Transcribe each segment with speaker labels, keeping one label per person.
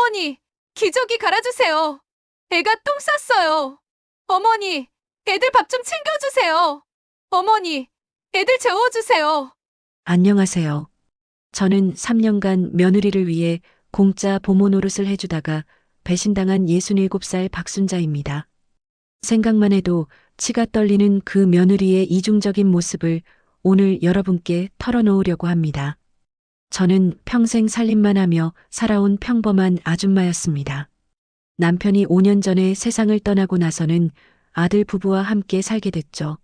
Speaker 1: 어머니, 기저귀 갈아주세요. 애가 똥 쌌어요. 어머니, 애들 밥 좀 챙겨주세요. 어머니, 애들 재워주세요.
Speaker 2: 안녕하세요. 저는 3년간 며느리를 위해 공짜 보모 노릇을 해주다가 배신당한 67살 박순자입니다. 생각만 해도 치가 떨리는 그 며느리의 이중적인 모습을 오늘 여러분께 털어놓으려고 합니다. 저는 평생 살림만 하며 살아온 평범한 아줌마였습니다. 남편이 5년 전에 세상을 떠나고 나서는 아들 부부와 함께 살게 됐죠.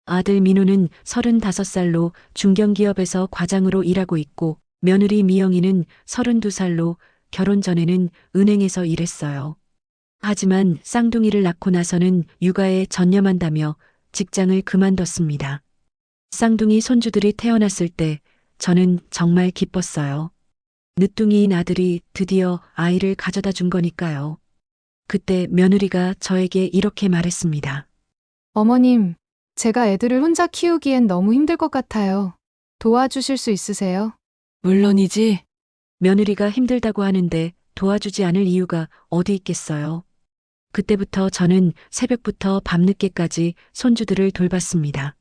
Speaker 2: 아들 민우는 35살로 중견기업에서 과장으로 일하고 있고 며느리 미영이는 32살로 결혼 전에는 은행에서 일했어요. 하지만 쌍둥이를 낳고 나서는 육아에 전념한다며 직장을 그만뒀습니다. 쌍둥이 손주들이 태어났을 때 저는 정말 기뻤어요. 늦둥이인 아들이 드디어 아이를 가져다 준 거니까요. 그때 며느리가 저에게 이렇게 말했습니다.
Speaker 3: 어머님, 제가 애들을 혼자 키우기엔 너무 힘들 것 같아요. 도와주실 수 있으세요?
Speaker 4: 물론이지.
Speaker 2: 며느리가 힘들다고 하는데 도와주지 않을 이유가 어디 있겠어요. 그때부터 저는 새벽부터 밤늦게까지 손주들을 돌봤습니다.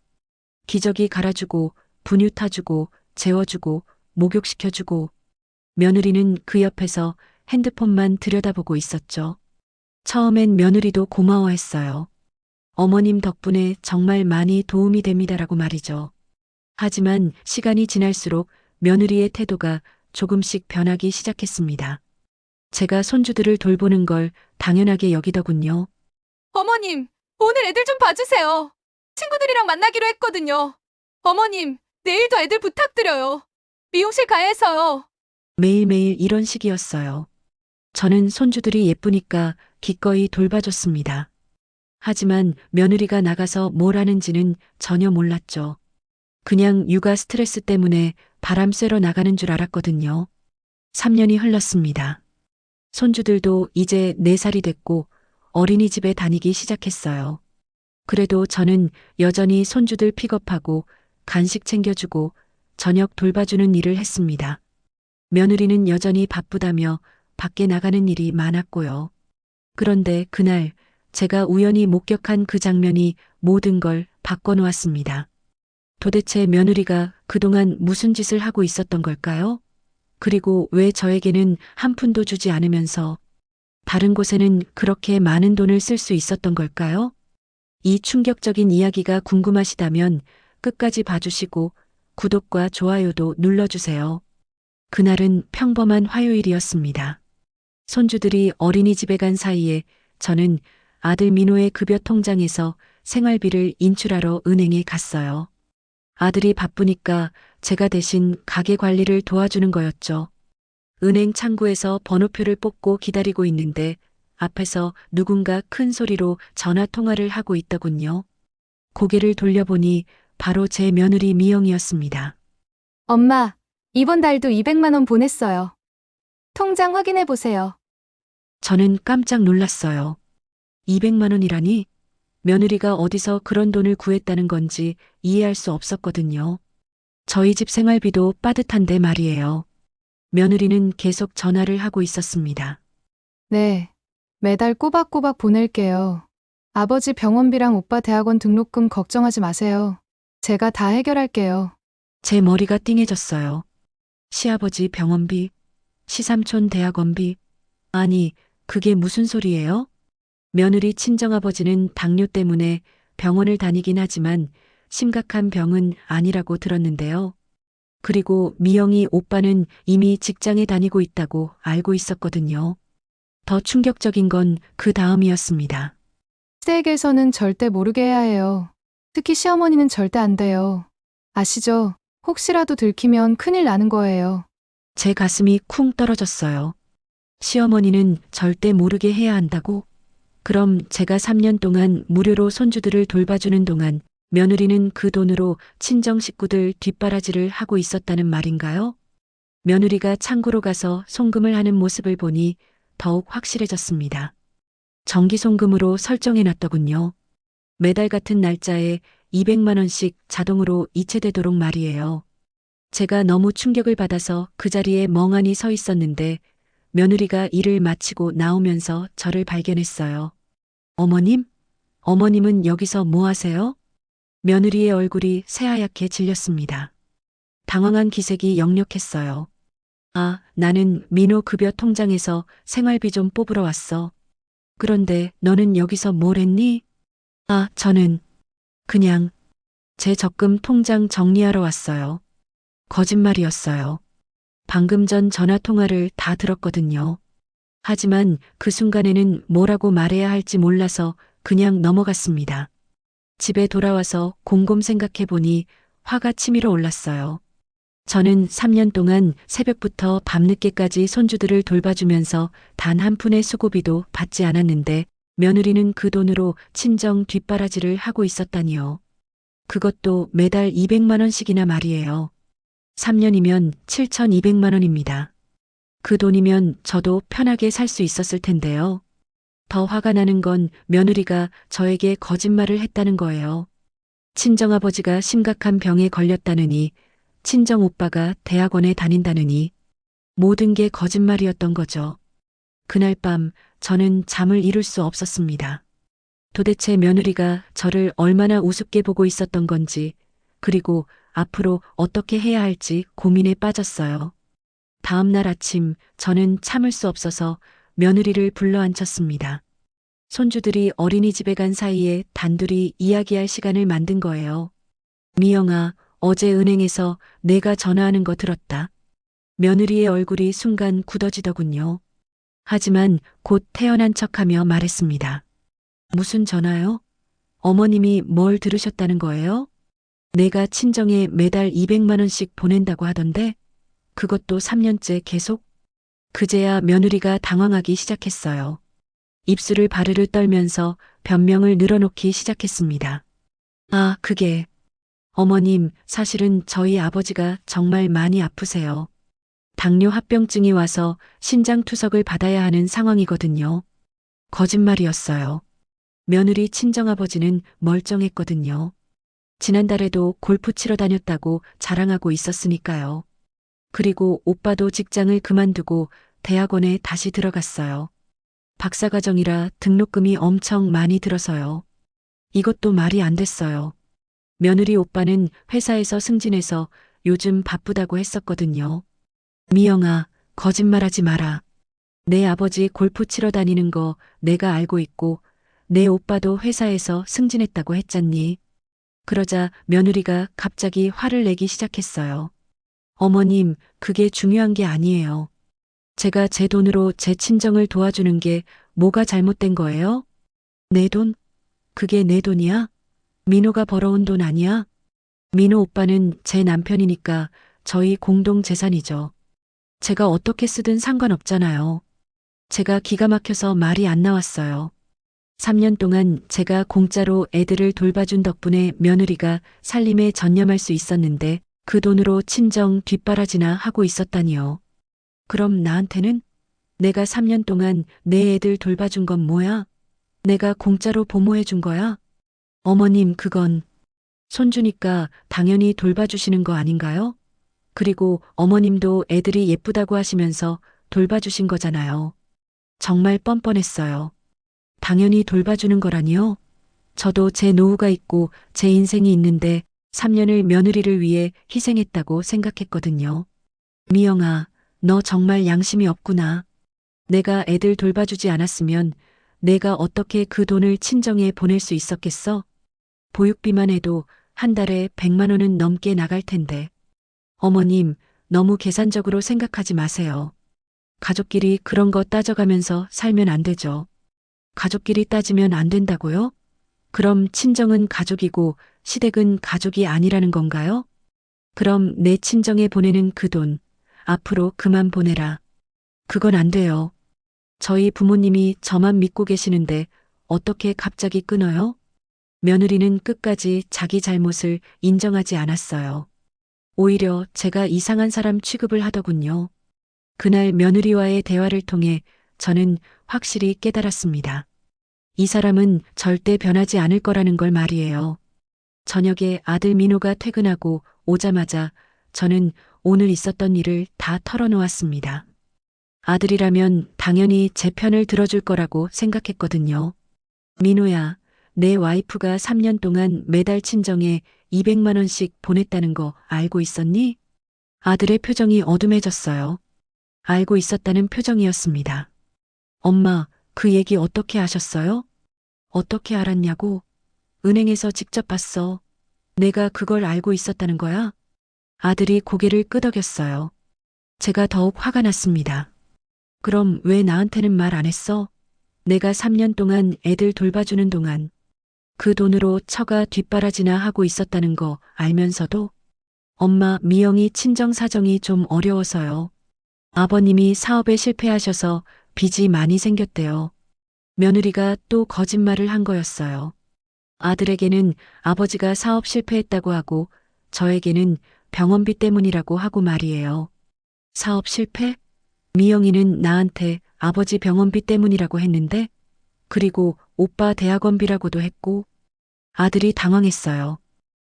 Speaker 2: 기저귀 갈아주고, 분유 타주고, 재워주고, 목욕시켜주고, 며느리는 그 옆에서 핸드폰만 들여다보고 있었죠. 처음엔 며느리도 고마워했어요. 어머님 덕분에 정말 많이 도움이 됩니다라고 말이죠. 하지만 시간이 지날수록 며느리의 태도가 조금씩 변하기 시작했습니다. 제가 손주들을 돌보는 걸 당연하게 여기더군요.
Speaker 1: 어머님, 오늘 애들 좀 봐주세요. 친구들이랑 만나기로 했거든요. 어머님, 내일도 애들 부탁드려요. 미용실 가야 해서요.
Speaker 2: 매일매일 이런 식이었어요. 저는 손주들이 예쁘니까 기꺼이 돌봐줬습니다. 하지만 며느리가 나가서 뭘 하는지는 전혀 몰랐죠. 그냥 육아 스트레스 때문에 바람 쐬러 나가는 줄 알았거든요. 3년이 흘렀습니다. 손주들도 이제 4살이 됐고 어린이집에 다니기 시작했어요. 그래도 저는 여전히 손주들 픽업하고 간식 챙겨주고 저녁 돌봐주는 일을 했습니다. 며느리는 여전히 바쁘다며 밖에 나가는 일이 많았고요. 그런데 그날 제가 우연히 목격한 그 장면이 모든 걸 바꿔놓았습니다. 도대체 며느리가 그동안 무슨 짓을 하고 있었던 걸까요? 그리고 왜 저에게는 한 푼도 주지 않으면서 다른 곳에는 그렇게 많은 돈을 쓸 수 있었던 걸까요? 이 충격적인 이야기가 궁금하시다면 끝까지 봐주시고 구독과 좋아요도 눌러주세요. 그날은 평범한 화요일이었습니다. 손주들이 어린이집에 간 사이에 저는 아들 민호의 급여 통장에서 생활비를 인출하러 은행에 갔어요. 아들이 바쁘니까 제가 대신 가게 관리를 도와주는 거였죠. 은행 창구에서 번호표를 뽑고 기다리고 있는데 앞에서 누군가 큰 소리로 전화 통화를 하고 있더군요. 고개를 돌려보니 바로 제 며느리 미영이었습니다.
Speaker 3: 엄마, 이번 달도 200만 원 보냈어요. 통장 확인해 보세요.
Speaker 2: 저는 깜짝 놀랐어요. 200만 원이라니? 며느리가 어디서 그런 돈을 구했다는 건지 이해할 수 없었거든요. 저희 집 생활비도 빠듯한데 말이에요. 며느리는 계속 전화를 하고 있었습니다.
Speaker 3: 네, 매달 꼬박꼬박 보낼게요. 아버지 병원비랑 오빠 대학원 등록금 걱정하지 마세요. 제가 다 해결할게요.
Speaker 2: 제 머리가 띵해졌어요. 시아버지 병원비, 시삼촌 대학원비. 아니, 그게 무슨 소리예요? 며느리 친정아버지는 당뇨 때문에 병원을 다니긴 하지만 심각한 병은 아니라고 들었는데요. 그리고 미영이 오빠는 이미 직장에 다니고 있다고 알고 있었거든요. 더 충격적인 건 그 다음이었습니다.
Speaker 3: 시댁에서는 절대 모르게 해야 해요. 특히 시어머니는 절대 안 돼요. 아시죠? 혹시라도 들키면 큰일 나는 거예요.
Speaker 2: 제 가슴이 쿵 떨어졌어요. 시어머니는 절대 모르게 해야 한다고? 그럼 제가 3년 동안 무료로 손주들을 돌봐주는 동안 며느리는 그 돈으로 친정 식구들 뒷바라지를 하고 있었다는 말인가요? 며느리가 창고로 가서 송금을 하는 모습을 보니 더욱 확실해졌습니다. 정기송금으로 설정해놨더군요. 매달 같은 날짜에 200만 원씩 자동으로 이체되도록 말이에요. 제가 너무 충격을 받아서 그 자리에 멍하니 서 있었는데 며느리가 일을 마치고 나오면서 저를 발견했어요. 어머님? 어머님은 여기서 뭐 하세요? 며느리의 얼굴이 새하얗게 질렸습니다. 당황한 기색이 역력했어요. 아, 나는 민호 급여 통장에서 생활비 좀 뽑으러 왔어. 그런데 너는 여기서 뭘 했니? 아, 저는 그냥 제 적금 통장 정리하러 왔어요. 거짓말이었어요. 방금 전 전화 통화를 다 들었거든요. 하지만 그 순간에는 뭐라고 말해야 할지 몰라서 그냥 넘어갔습니다. 집에 돌아와서 곰곰 생각해 보니 화가 치밀어 올랐어요. 저는 3년 동안 새벽부터 밤늦게까지 손주들을 돌봐주면서 단 한 푼의 수고비도 받지 않았는데 며느리는 그 돈으로 친정 뒷바라지를 하고 있었다니요. 그것도 매달 200만 원씩이나 말이에요. 3년이면 7,200만 원입니다. 그 돈이면 저도 편하게 살 수 있었을 텐데요. 더 화가 나는 건 며느리가 저에게 거짓말을 했다는 거예요. 친정아버지가 심각한 병에 걸렸다느니, 친정오빠가 대학원에 다닌다느니, 모든 게 거짓말이었던 거죠. 그날 밤 저는 잠을 이룰 수 없었습니다. 도대체 며느리가 저를 얼마나 우습게 보고 있었던 건지, 그리고 앞으로 어떻게 해야 할지 고민에 빠졌어요. 다음 날 아침 저는 참을 수 없어서 며느리를 불러 앉혔습니다. 손주들이 어린이집에 간 사이에 단둘이 이야기할 시간을 만든 거예요. 미영아, 어제 은행에서 내가 전화하는 거 들었다. 며느리의 얼굴이 순간 굳어지더군요. 하지만 곧 태연한 척하며 말했습니다. 무슨 전화요? 어머님이 뭘 들으셨다는 거예요? 내가 친정에 매달 200만 원씩 보낸다고 하던데 그것도 3년째 계속? 그제야 며느리가 당황하기 시작했어요. 입술을 바르르 떨면서 변명을 늘어놓기 시작했습니다. 아, 그게 어머님, 사실은 저희 아버지가 정말 많이 아프세요. 당뇨 합병증이 와서 신장 투석을 받아야 하는 상황이거든요. 거짓말이었어요. 며느리 친정아버지는 멀쩡했거든요. 지난달에도 골프 치러 다녔다고 자랑하고 있었으니까요. 그리고 오빠도 직장을 그만두고 대학원에 다시 들어갔어요. 박사과정이라 등록금이 엄청 많이 들어서요. 이것도 말이 안 됐어요. 며느리 오빠는 회사에서 승진해서 요즘 바쁘다고 했었거든요. 미영아, 거짓말하지 마라. 내 아버지 골프 치러 다니는 거 내가 알고 있고 내 오빠도 회사에서 승진했다고 했잖니. 그러자 며느리가 갑자기 화를 내기 시작했어요. 어머님, 그게 중요한 게 아니에요. 제가 제 돈으로 제 친정을 도와주는 게 뭐가 잘못된 거예요? 내 돈? 그게 내 돈이야? 민호가 벌어온 돈 아니야? 민호 오빠는 제 남편이니까 저희 공동 재산이죠. 제가 어떻게 쓰든 상관없잖아요. 제가 기가 막혀서 말이 안 나왔어요. 3년 동안 제가 공짜로 애들을 돌봐준 덕분에 며느리가 살림에 전념할 수 있었는데 그 돈으로 친정 뒷바라지나 하고 있었다니요. 그럼 나한테는? 내가 3년 동안 내 애들 돌봐준 건 뭐야? 내가 공짜로 보모해 준 거야? 어머님, 그건 손주니까 당연히 돌봐주시는 거 아닌가요? 그리고 어머님도 애들이 예쁘다고 하시면서 돌봐주신 거잖아요. 정말 뻔뻔했어요. 당연히 돌봐주는 거라니요? 저도 제 노후가 있고 제 인생이 있는데 3년을 며느리를 위해 희생했다고 생각했거든요. 미영아, 너 정말 양심이 없구나. 내가 애들 돌봐주지 않았으면 내가 어떻게 그 돈을 친정에 보낼 수 있었겠어? 보육비만 해도 한 달에 100만 원은 넘게 나갈 텐데. 어머님, 너무 계산적으로 생각하지 마세요. 가족끼리 그런 거 따져가면서 살면 안 되죠. 가족끼리 따지면 안 된다고요? 그럼 친정은 가족이고 시댁은 가족이 아니라는 건가요? 그럼 내 친정에 보내는 그 돈, 앞으로 그만 보내라. 그건 안 돼요. 저희 부모님이 저만 믿고 계시는데 어떻게 갑자기 끊어요? 며느리는 끝까지 자기 잘못을 인정하지 않았어요. 오히려 제가 이상한 사람 취급을 하더군요. 그날 며느리와의 대화를 통해 저는 확실히 깨달았습니다. 이 사람은 절대 변하지 않을 거라는 걸 말이에요. 저녁에 아들 민호가 퇴근하고 오자마자 저는 오늘 있었던 일을 다 털어놓았습니다. 아들이라면 당연히 제 편을 들어줄 거라고 생각했거든요. 민호야, 내 와이프가 3년 동안 매달 친정에 200만 원씩 보냈다는 거 알고 있었니? 아들의 표정이 어둠해졌어요. 알고 있었다는 표정이었습니다. 엄마, 그 얘기 어떻게 아셨어요? 어떻게 알았냐고? 은행에서 직접 봤어. 내가 그걸 알고 있었다는 거야? 아들이 고개를 끄덕였어요. 제가 더욱 화가 났습니다. 그럼 왜 나한테는 말 안 했어? 내가 3년 동안 애들 돌봐주는 동안 그 돈으로 처가 뒷바라지나 하고 있었다는 거 알면서도 엄마, 미영이 친정 사정이 좀 어려워서요. 아버님이 사업에 실패하셔서 빚이 많이 생겼대요. 며느리가 또 거짓말을 한 거였어요. 아들에게는 아버지가 사업 실패했다고 하고 저에게는 병원비 때문이라고 하고 말이에요. 사업 실패? 미영이는 나한테 아버지 병원비 때문이라고 했는데 그리고 오빠 대학원비라고도 했고 아들이 당황했어요.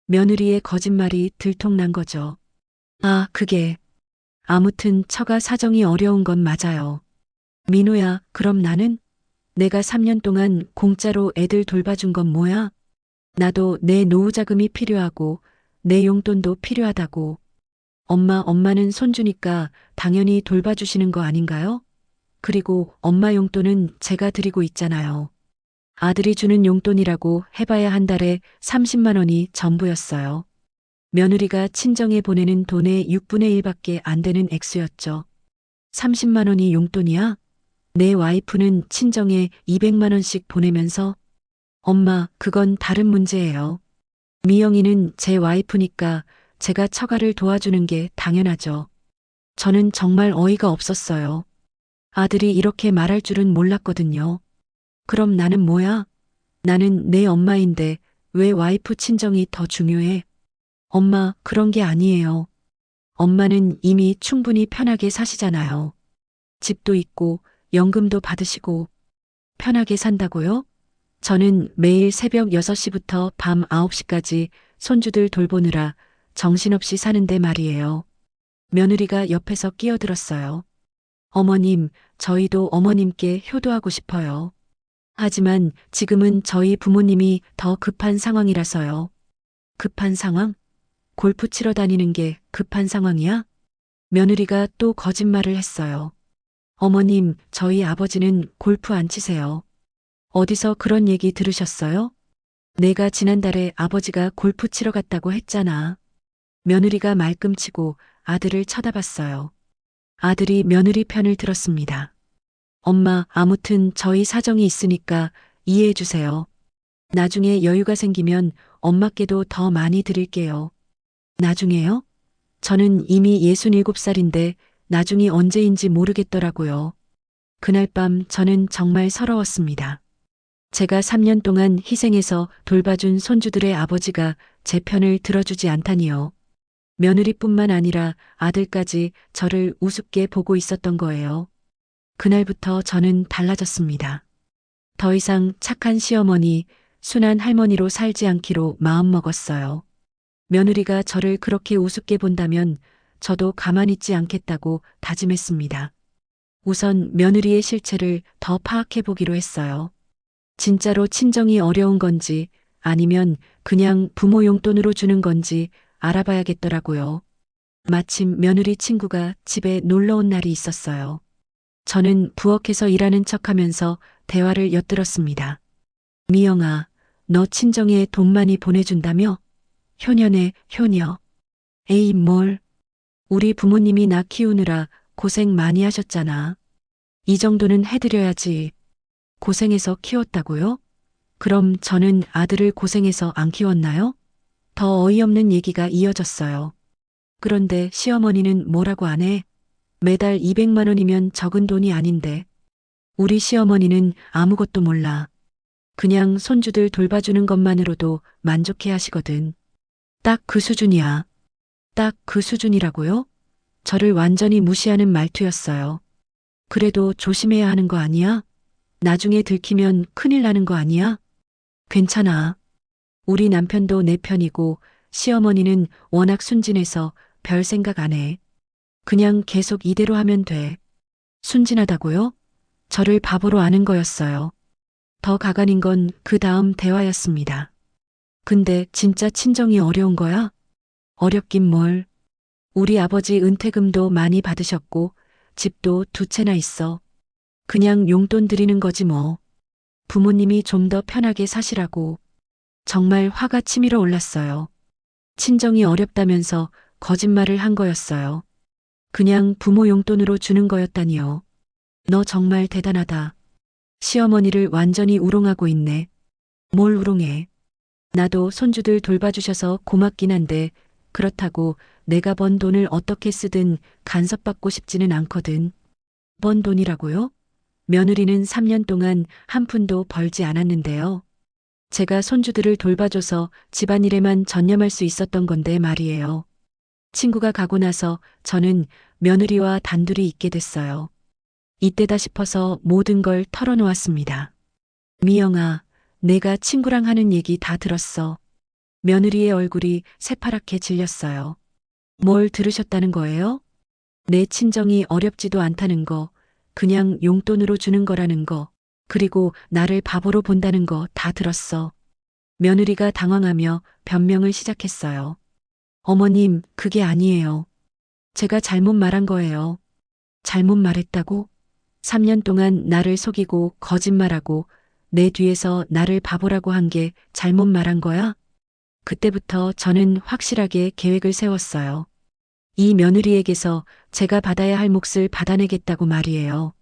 Speaker 2: 며느리의 거짓말이 들통난 거죠. 아, 그게 아무튼 처가 사정이 어려운 건 맞아요. 민호야, 그럼 나는? 내가 3년 동안 공짜로 애들 돌봐준 건 뭐야? 나도 내 노후 자금이 필요하고 내 용돈도 필요하다고. 엄마는 손주니까 당연히 돌봐주시는 거 아닌가요? 그리고 엄마 용돈은 제가 드리고 있잖아요. 아들이 주는 용돈이라고 해봐야 한 달에 30만 원이 전부였어요. 며느리가 친정에 보내는 돈의 6분의 1밖에 안 되는 액수였죠. 30만 원이 용돈이야? 내 와이프는 친정에 200만 원씩 보내면서 엄마, 그건 다른 문제예요. 미영이는 제 와이프니까 제가 처가를 도와주는 게 당연하죠. 저는 정말 어이가 없었어요. 아들이 이렇게 말할 줄은 몰랐거든요. 그럼 나는 뭐야? 나는 내 엄마인데 왜 와이프 친정이 더 중요해? 엄마, 그런 게 아니에요. 엄마는 이미 충분히 편하게 사시잖아요. 집도 있고 연금도 받으시고 편하게 산다고요? 저는 매일 새벽 6시부터 밤 9시까지 손주들 돌보느라 정신없이 사는데 말이에요. 며느리가 옆에서 끼어들었어요. 어머님, 저희도 어머님께 효도하고 싶어요. 하지만 지금은 저희 부모님이 더 급한 상황이라서요. 급한 상황? 골프 치러 다니는 게 급한 상황이야? 며느리가 또 거짓말을 했어요. 어머님, 저희 아버지는 골프 안 치세요. 어디서 그런 얘기 들으셨어요? 내가 지난달에 아버지가 골프 치러 갔다고 했잖아. 며느리가 말끔치고 아들을 쳐다봤어요. 아들이 며느리 편을 들었습니다. 엄마, 아무튼 저희 사정이 있으니까 이해해 주세요. 나중에 여유가 생기면 엄마께도 더 많이 드릴게요. 나중에요? 저는 이미 67살인데 나중이 언제인지 모르겠더라고요. 그날 밤 저는 정말 서러웠습니다. 제가 3년 동안 희생해서 돌봐준 손주들의 아버지가 제 편을 들어주지 않다니요. 며느리뿐만 아니라 아들까지 저를 우습게 보고 있었던 거예요. 그날부터 저는 달라졌습니다. 더 이상 착한 시어머니, 순한 할머니로 살지 않기로 마음먹었어요. 며느리가 저를 그렇게 우습게 본다면 저도 가만히 있지 않겠다고 다짐했습니다. 우선 며느리의 실체를 더 파악해 보기로 했어요. 진짜로 친정이 어려운 건지 아니면 그냥 부모 용돈으로 주는 건지 알아봐야겠더라고요. 마침 며느리 친구가 집에 놀러 온 날이 있었어요. 저는 부엌에서 일하는 척하면서 대화를 엿들었습니다. 미영아, 너 친정에 돈 많이 보내준다며? 효녀네, 효녀. 에이, 뭘. 우리 부모님이 나 키우느라 고생 많이 하셨잖아. 이 정도는 해드려야지. 고생해서 키웠다고요? 그럼 저는 아들을 고생해서 안 키웠나요? 더 어이없는 얘기가 이어졌어요. 그런데 시어머니는 뭐라고 안 해? 매달 200만 원이면 적은 돈이 아닌데. 우리 시어머니는 아무것도 몰라. 그냥 손주들 돌봐주는 것만으로도 만족해 하시거든. 딱 그 수준이야. 딱 그 수준이라고요? 저를 완전히 무시하는 말투였어요. 그래도 조심해야 하는 거 아니야? 나중에 들키면 큰일 나는 거 아니야? 괜찮아. 우리 남편도 내 편이고 시어머니는 워낙 순진해서 별 생각 안 해. 그냥 계속 이대로 하면 돼. 순진하다고요? 저를 바보로 아는 거였어요. 더 가관인 건 그 다음 대화였습니다. 근데 진짜 친정이 어려운 거야? 어렵긴 뭘. 우리 아버지 은퇴금도 많이 받으셨고 집도 2채나 있어. 그냥 용돈 드리는 거지 뭐. 부모님이 좀 더 편하게 사시라고. 정말 화가 치밀어 올랐어요. 친정이 어렵다면서 거짓말을 한 거였어요. 그냥 부모 용돈으로 주는 거였다니요. 너 정말 대단하다. 시어머니를 완전히 우롱하고 있네. 뭘 우롱해. 나도 손주들 돌봐주셔서 고맙긴 한데 그렇다고 내가 번 돈을 어떻게 쓰든 간섭받고 싶지는 않거든. 번 돈이라고요? 며느리는 3년 동안 한 푼도 벌지 않았는데요. 제가 손주들을 돌봐줘서 집안일에만 전념할 수 있었던 건데 말이에요. 친구가 가고 나서 저는 며느리와 단둘이 있게 됐어요. 이때다 싶어서 모든 걸 털어놓았습니다. 미영아, 내가 친구랑 하는 얘기 다 들었어. 며느리의 얼굴이 새파랗게 질렸어요. 뭘 들으셨다는 거예요? 내 친정이 어렵지도 않다는 거, 그냥 용돈으로 주는 거라는 거, 그리고 나를 바보로 본다는 거 다 들었어. 며느리가 당황하며 변명을 시작했어요. 어머님, 그게 아니에요. 제가 잘못 말한 거예요. 잘못 말했다고? 3년 동안 나를 속이고 거짓말하고 내 뒤에서 나를 바보라고 한 게 잘못 말한 거야? 그때부터 저는 확실하게 계획을 세웠어요. 이 며느리에게서 제가 받아야 할 몫을 받아내겠다고 말이에요.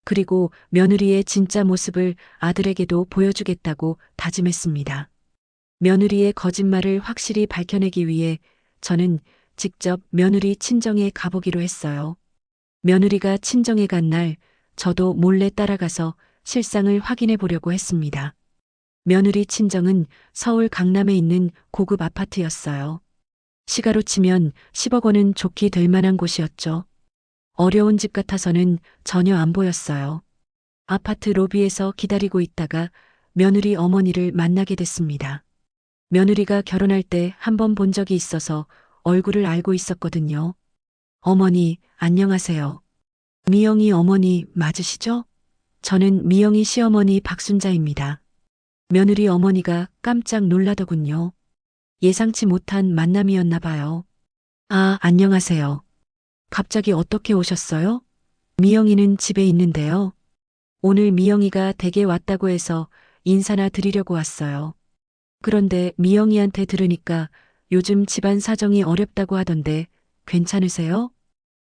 Speaker 2: 그리고 며느리의 진짜 모습을 아들에게도 보여주겠다고 다짐했습니다. 며느리의 거짓말을 확실히 밝혀내기 위해 저는 직접 며느리 친정에 가보기로 했어요. 며느리가 친정에 간 날 저도 몰래 따라가서 실상을 확인해 보려고 했습니다. 며느리 친정은 서울 강남에 있는 고급 아파트였어요. 시가로 치면 10억 원은 좋게 될 만한 곳이었죠. 어려운 집 같아서는 전혀 안 보였어요. 아파트 로비에서 기다리고 있다가 며느리 어머니를 만나게 됐습니다. 며느리가 결혼할 때 한 번 본 적이 있어서 얼굴을 알고 있었거든요. 어머니, 안녕하세요. 미영이 어머니 맞으시죠? 저는 미영이 시어머니 박순자입니다. 며느리 어머니가 깜짝 놀라더군요. 예상치 못한 만남이었나 봐요. 아, 안녕하세요. 갑자기 어떻게 오셨어요? 미영이는 집에 있는데요. 오늘 미영이가 댁에 왔다고 해서 인사나 드리려고 왔어요. 그런데 미영이한테 들으니까 요즘 집안 사정이 어렵다고 하던데 괜찮으세요?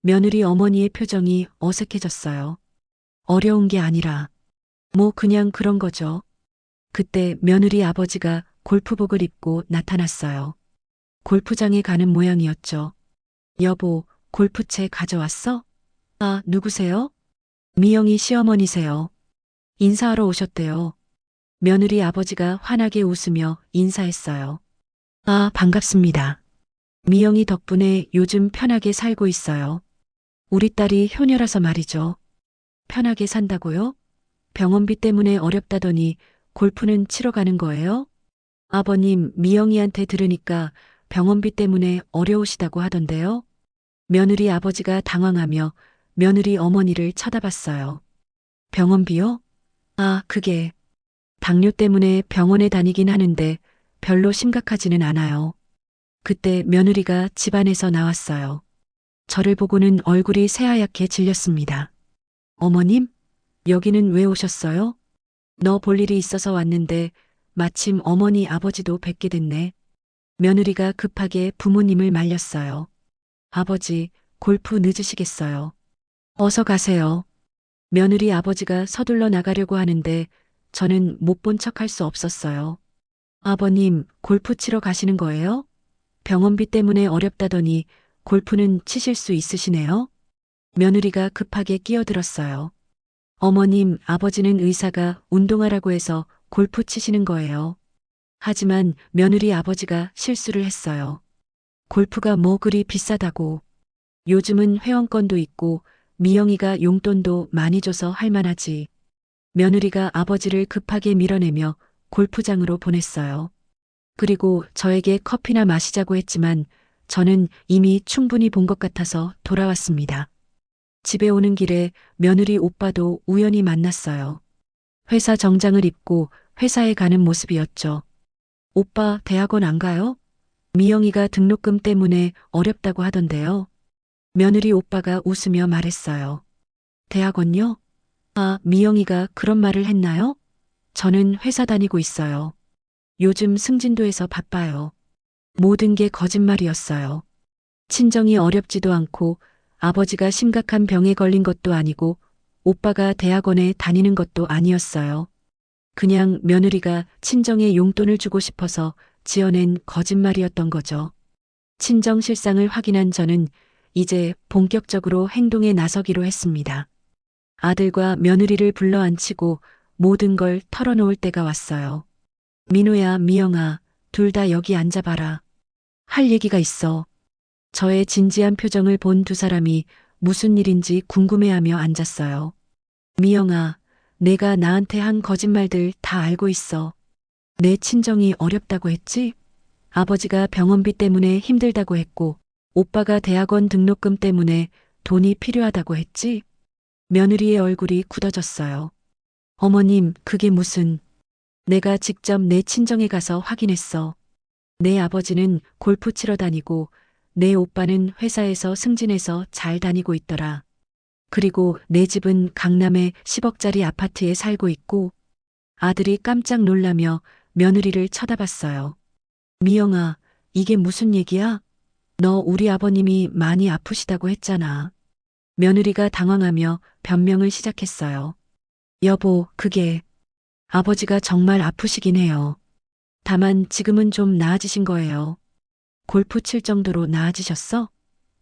Speaker 2: 며느리 어머니의 표정이 어색해졌어요. 어려운 게 아니라 뭐 그냥 그런 거죠. 그때 며느리 아버지가 골프복을 입고 나타났어요. 골프장에 가는 모양이었죠. 여보, 골프채 가져왔어? 아, 누구세요? 미영이 시어머니세요. 인사하러 오셨대요. 며느리 아버지가 환하게 웃으며 인사했어요. 아, 반갑습니다. 미영이 덕분에 요즘 편하게 살고 있어요. 우리 딸이 효녀라서 말이죠. 편하게 산다고요? 병원비 때문에 어렵다더니 골프는 치러 가는 거예요? 아버님, 미영이한테 들으니까 병원비 때문에 어려우시다고 하던데요. 며느리 아버지가 당황하며 며느리 어머니를 쳐다봤어요. 병원비요? 아, 그게 당뇨 때문에 병원에 다니긴 하는데 별로 심각하지는 않아요. 그때 며느리가 집안에서 나왔어요. 저를 보고는 얼굴이 새하얗게 질렸습니다. 어머님? 여기는 왜 오셨어요? 너 볼 일이 있어서 왔는데 마침 어머니 아버지도 뵙게 됐네. 며느리가 급하게 부모님을 말렸어요. 아버지, 골프 늦으시겠어요. 어서 가세요. 며느리 아버지가 서둘러 나가려고 하는데 저는 못 본 척할 수 없었어요. 아버님, 골프 치러 가시는 거예요? 병원비 때문에 어렵다더니 골프는 치실 수 있으시네요? 며느리가 급하게 끼어들었어요. 어머님, 아버지는 의사가 운동하라고 해서 골프 치시는 거예요. 하지만 며느리 아버지가 실수를 했어요. 골프가 뭐 그리 비싸다고. 요즘은 회원권도 있고 미영이가 용돈도 많이 줘서 할만하지. 며느리가 아버지를 급하게 밀어내며 골프장으로 보냈어요. 그리고 저에게 커피나 마시자고 했지만 저는 이미 충분히 본 것 같아서 돌아왔습니다. 집에 오는 길에 며느리 오빠도 우연히 만났어요. 회사 정장을 입고 회사에 가는 모습이었죠. 오빠 대학원 안 가요? 미영이가 등록금 때문에 어렵다고 하던데요. 며느리 오빠가 웃으며 말했어요. 대학원요? 아, 미영이가 그런 말을 했나요? 저는 회사 다니고 있어요. 요즘 승진도에서 바빠요. 모든 게 거짓말이었어요. 친정이 어렵지도 않고 아버지가 심각한 병에 걸린 것도 아니고 오빠가 대학원에 다니는 것도 아니었어요. 그냥 며느리가 친정에 용돈을 주고 싶어서 지어낸 거짓말이었던 거죠. 친정 실상을 확인한 저는 이제 본격적으로 행동에 나서기로 했습니다. 아들과 며느리를 불러 앉히고 모든 걸 털어놓을 때가 왔어요. 민호야, 미영아, 둘 다 여기 앉아봐라. 할 얘기가 있어. 저의 진지한 표정을 본 두 사람이 무슨 일인지 궁금해하며 앉았어요. 미영아, 내가 나한테 한 거짓말들 다 알고 있어. 내 친정이 어렵다고 했지? 아버지가 병원비 때문에 힘들다고 했고, 오빠가 대학원 등록금 때문에 돈이 필요하다고 했지? 며느리의 얼굴이 굳어졌어요. 어머님, 그게 무슨... 내가 직접 내 친정에 가서 확인했어. 내 아버지는 골프 치러 다니고 내 오빠는 회사에서 승진해서 잘 다니고 있더라. 그리고 내 집은 강남의 10억짜리 아파트에 살고 있고 아들이 깜짝 놀라며 며느리를 쳐다봤어요. 미영아, 이게 무슨 얘기야? 너 우리 아버님이 많이 아프시다고 했잖아. 며느리가 당황하며 변명을 시작했어요. 여보, 그게... 아버지가 정말 아프시긴 해요. 다만 지금은 좀 나아지신 거예요. 골프 칠 정도로 나아지셨어?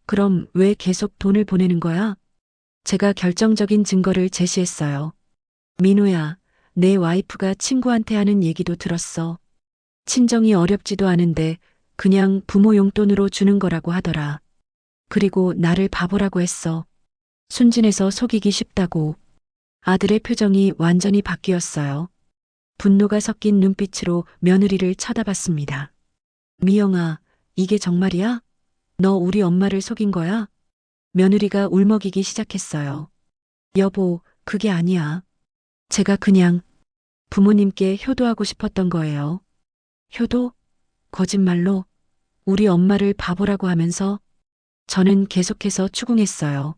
Speaker 2: 그럼 왜 계속 돈을 보내는 거야? 제가 결정적인 증거를 제시했어요. 민호야, 내 와이프가 친구한테 하는 얘기도 들었어. 친정이 어렵지도 않은데 그냥 부모 용돈으로 주는 거라고 하더라. 그리고 나를 바보라고 했어. 순진해서 속이기 쉽다고. 아들의 표정이 완전히 바뀌었어요. 분노가 섞인 눈빛으로 며느리를 쳐다봤습니다. 미영아, 이게 정말이야? 너 우리 엄마를 속인 거야? 며느리가 울먹이기 시작했어요. 여보, 그게 아니야. 제가 그냥 부모님께 효도하고 싶었던 거예요. 효도? 거짓말로 우리 엄마를 바보라고 하면서 저는 계속해서 추궁했어요.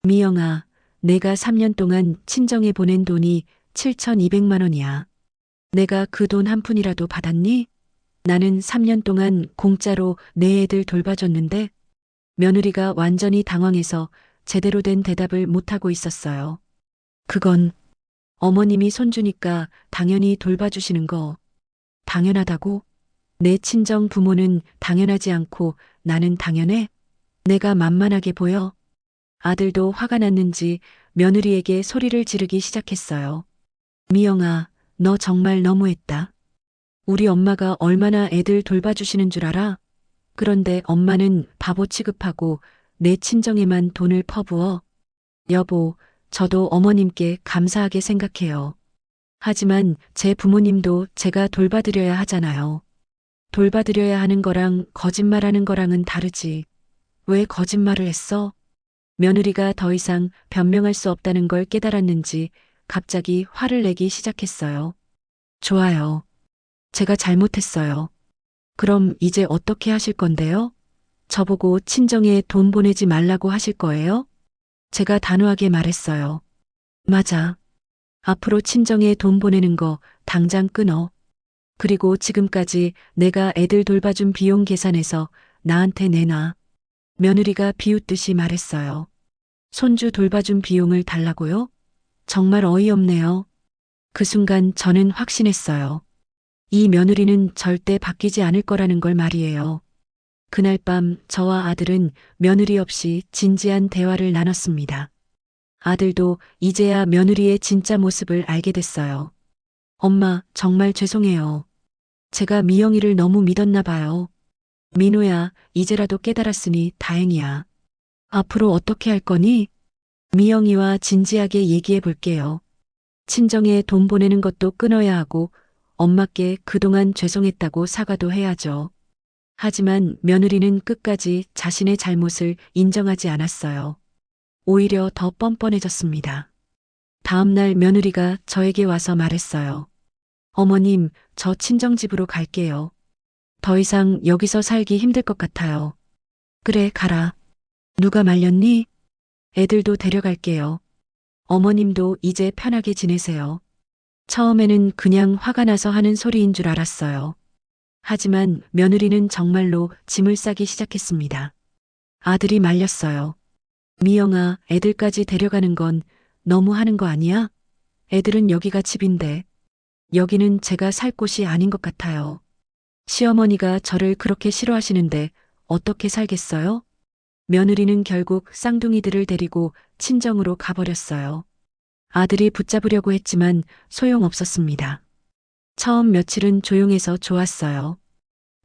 Speaker 2: 미영아, 내가 3년 동안 친정에 보낸 돈이 7,200만 원이야. 내가 그 돈 한 푼이라도 받았니? 나는 3년 동안 공짜로 내 애들 돌봐줬는데 며느리가 완전히 당황해서 제대로 된 대답을 못하고 있었어요. 그건 어머님이 손주니까 당연히 돌봐주시는 거. 당연하다고? 내 친정 부모는 당연하지 않고 나는 당연해? 내가 만만하게 보여? 아들도 화가 났는지 며느리에게 소리를 지르기 시작했어요. 미영아, 너 정말 너무했다. 우리 엄마가 얼마나 애들 돌봐주시는 줄 알아? 그런데 엄마는 바보 취급하고 내 친정에만 돈을 퍼부어. 여보, 저도 어머님께 감사하게 생각해요. 하지만 제 부모님도 제가 돌봐드려야 하잖아요. 돌봐드려야 하는 거랑 거짓말하는 거랑은 다르지. 왜 거짓말을 했어? 며느리가 더 이상 변명할 수 없다는 걸 깨달았는지 갑자기 화를 내기 시작했어요. 좋아요. 제가 잘못했어요. 그럼 이제 어떻게 하실 건데요? 저보고 친정에 돈 보내지 말라고 하실 거예요? 제가 단호하게 말했어요. 맞아. 앞으로 친정에 돈 보내는 거 당장 끊어. 그리고 지금까지 내가 애들 돌봐준 비용 계산해서 나한테 내놔. 며느리가 비웃듯이 말했어요. 손주 돌봐준 비용을 달라고요? 정말 어이없네요. 그 순간 저는 확신했어요. 이 며느리는 절대 바뀌지 않을 거라는 걸 말이에요. 그날 밤 저와 아들은 며느리 없이 진지한 대화를 나눴습니다. 아들도 이제야 며느리의 진짜 모습을 알게 됐어요. 엄마, 정말 죄송해요. 제가 미영이를 너무 믿었나 봐요. 민호야, 이제라도 깨달았으니 다행이야. 앞으로 어떻게 할 거니? 미영이와 진지하게 얘기해 볼게요. 친정에 돈 보내는 것도 끊어야 하고 엄마께 그동안 죄송했다고 사과도 해야죠. 하지만 며느리는 끝까지 자신의 잘못을 인정하지 않았어요. 오히려 더 뻔뻔해졌습니다. 다음 날 며느리가 저에게 와서 말했어요. 어머님, 저 친정집으로 갈게요. 더 이상 여기서 살기 힘들 것 같아요. 그래, 가라. 누가 말렸니? 애들도 데려갈게요. 어머님도 이제 편하게 지내세요. 처음에는 그냥 화가 나서 하는 소리인 줄 알았어요. 하지만 며느리는 정말로 짐을 싸기 시작했습니다. 아들이 말렸어요. 미영아, 애들까지 데려가는 건 너무 하는 거 아니야? 애들은 여기가 집인데. 여기는 제가 살 곳이 아닌 것 같아요. 시어머니가 저를 그렇게 싫어하시는데 어떻게 살겠어요? 며느리는 결국 쌍둥이들을 데리고 친정으로 가버렸어요. 아들이 붙잡으려고 했지만 소용없었습니다. 처음 며칠은 조용해서 좋았어요.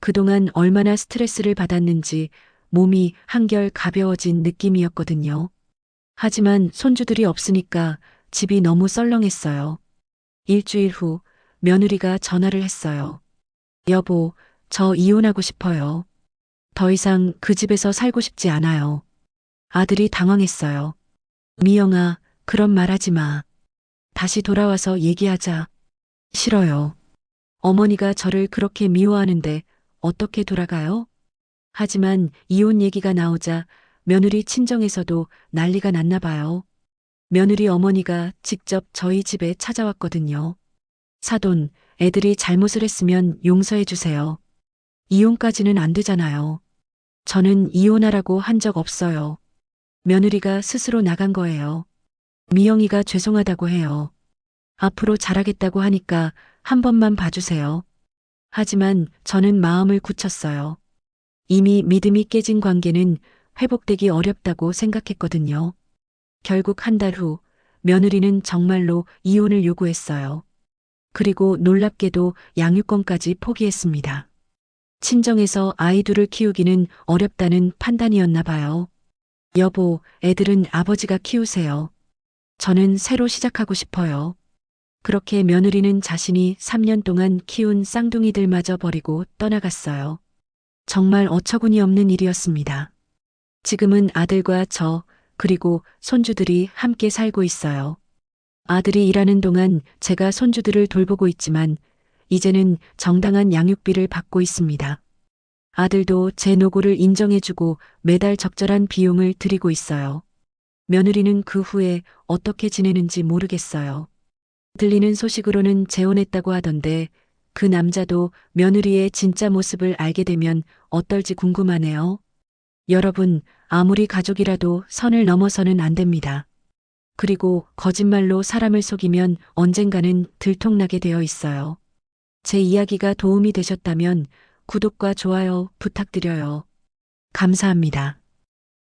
Speaker 2: 그동안 얼마나 스트레스를 받았는지 몸이 한결 가벼워진 느낌이었거든요. 하지만 손주들이 없으니까 집이 너무 썰렁했어요. 일주일 후 며느리가 전화를 했어요. 여보, 저 이혼하고 싶어요. 더 이상 그 집에서 살고 싶지 않아요. 아들이 당황했어요. 미영아, 그런 말 하지 마. 다시 돌아와서 얘기하자. 싫어요. 어머니가 저를 그렇게 미워하는데 어떻게 돌아가요? 하지만 이혼 얘기가 나오자 며느리 친정에서도 난리가 났나 봐요. 며느리 어머니가 직접 저희 집에 찾아왔거든요. 사돈, 애들이 잘못을 했으면 용서해 주세요. 이혼까지는 안 되잖아요. 저는 이혼하라고 한 적 없어요. 며느리가 스스로 나간 거예요. 미영이가 죄송하다고 해요. 앞으로 잘하겠다고 하니까 한 번만 봐주세요. 하지만 저는 마음을 굳혔어요. 이미 믿음이 깨진 관계는 회복되기 어렵다고 생각했거든요. 결국 한 달 후 며느리는 정말로 이혼을 요구했어요. 그리고 놀랍게도 양육권까지 포기했습니다. 친정에서 아이 둘을 키우기는 어렵다는 판단이었나 봐요. 여보, 애들은 아버지가 키우세요. 저는 새로 시작하고 싶어요. 그렇게 며느리는 자신이 3년 동안 키운 쌍둥이들마저 버리고 떠나갔어요. 정말 어처구니 없는 일이었습니다. 지금은 아들과 저, 그리고 손주들이 함께 살고 있어요. 아들이 일하는 동안 제가 손주들을 돌보고 있지만 이제는 정당한 양육비를 받고 있습니다. 아들도 제 노고를 인정해주고 매달 적절한 비용을 드리고 있어요. 며느리는 그 후에 어떻게 지내는지 모르겠어요. 들리는 소식으로는 재혼했다고 하던데 그 남자도 며느리의 진짜 모습을 알게 되면 어떨지 궁금하네요. 여러분, 아무리 가족이라도 선을 넘어서는 안 됩니다. 그리고 거짓말로 사람을 속이면 언젠가는 들통나게 되어 있어요. 제 이야기가 도움이 되셨다면 구독과 좋아요 부탁드려요. 감사합니다.